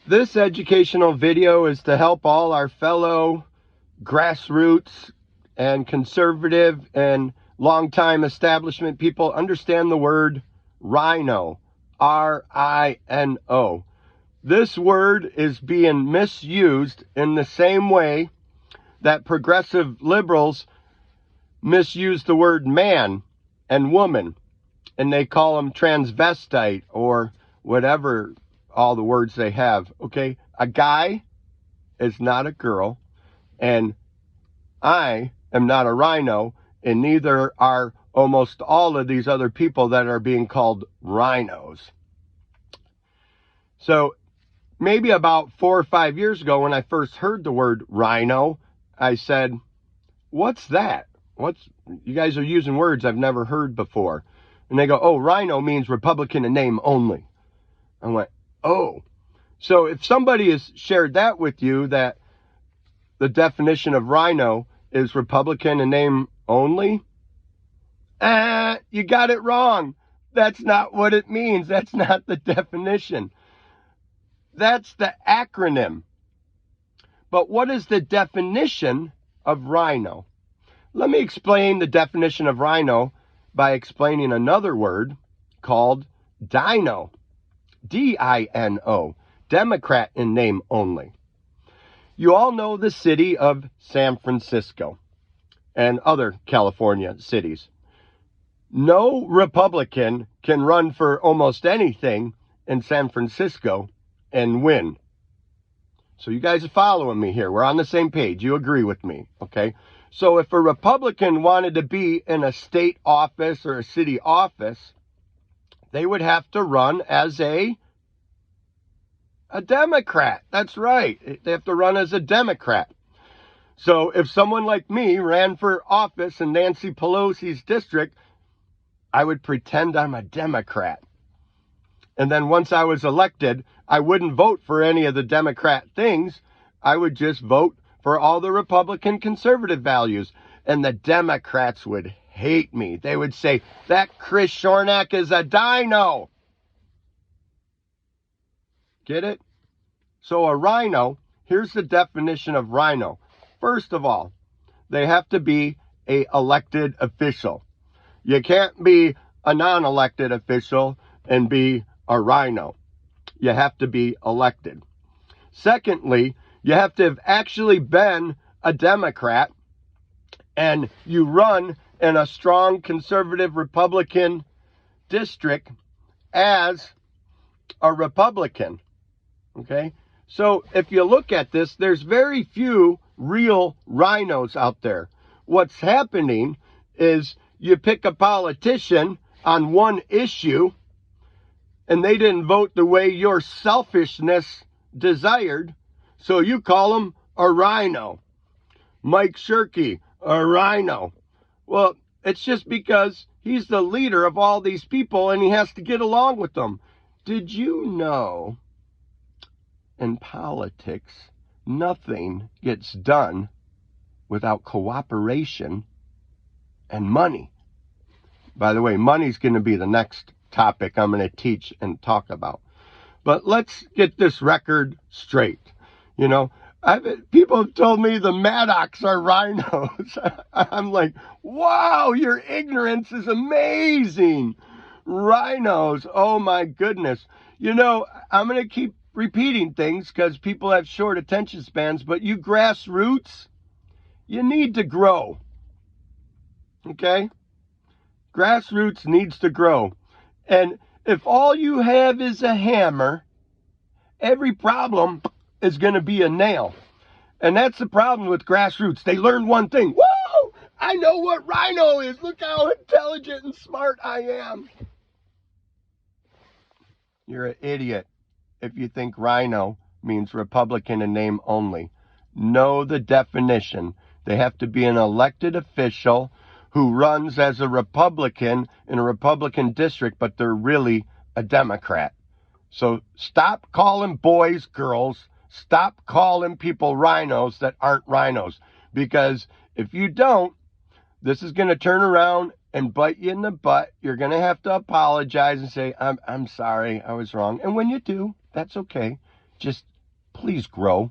This educational video is to help all our fellow grassroots and conservative and longtime establishment people understand the word rhino, R-I-N-O. This word is being misused in the same way that progressive liberals misuse the word man and woman, and they call them transvestite or whatever, all the words they have. Okay, a guy is not a girl, and I am not a rhino, and neither are almost all of these other people that are being called rhinos. So maybe about 4 or 5 years ago, when I first heard the word rhino, I said, what's that? You guys are using words I've never heard before. And they go, oh, rhino means Republican in name only. I went, oh. So if somebody has shared that with you, that the definition of rhino is Republican in name only, you got it wrong. That's not what it means. That's not the definition. That's the acronym. But what is the definition of rhino? Let me explain the definition of rhino by explaining another word called DINO. D-I-N-O. Democrat in name only. You all know the city of San Francisco and other California cities. No Republican can run for almost anything in San Francisco and win. So you guys are following me here. We're on the same page. You agree with me, okay? So if a Republican wanted to be in a state office or a city office, they would have to run as a Democrat. That's right. They have to run as a Democrat. So if someone like me ran for office in Nancy Pelosi's district, I would pretend I'm a Democrat. And then once I was elected, I wouldn't vote for any of the Democrat things. I would just vote for all the Republican conservative values. And the Democrats would hate me. They would say, that Chris Shornack is a dino. Get it? So a rhino, here's the definition of rhino. First of all, they have to be an elected official. You can't be a non-elected official and be a rhino. You have to be elected. Secondly, you have to have actually been a Democrat and you run in a strong conservative Republican district as a Republican. Okay? So if you look at this, there's very few real rhinos out there. What's happening is you pick a politician on one issue and they didn't vote the way your selfishness desired, so you call him a rhino. Mike Shirkey, a rhino. Well, it's just because he's the leader of all these people and he has to get along with them. Did you know in politics, nothing gets done without cooperation and money? By the way, money's going to be the next topic I'm going to teach and talk about. But let's get this record straight. You know, people have told me the Maddocks are rhinos. I'm like, wow, your ignorance is amazing. Rhinos, oh my goodness. You know, I'm going to keep repeating things because people have short attention spans, but you grassroots, you need to grow. Okay? Grassroots needs to grow. And if all you have is a hammer, every problem is going to be a nail. And that's the problem with grassroots. They learn one thing. Whoa! I know what rhino is. Look how intelligent and smart I am. You're an idiot if you think rhino means Republican in name only. Know the definition. They have to be an elected official who runs as a Republican in a Republican district, but they're really a Democrat. So stop calling boys girls. Stop calling people rhinos that aren't rhinos. Because if you don't, this is going to turn around and bite you in the butt. You're going to have to apologize and say, I'm sorry, I was wrong. And when you do, that's okay. Just please grow.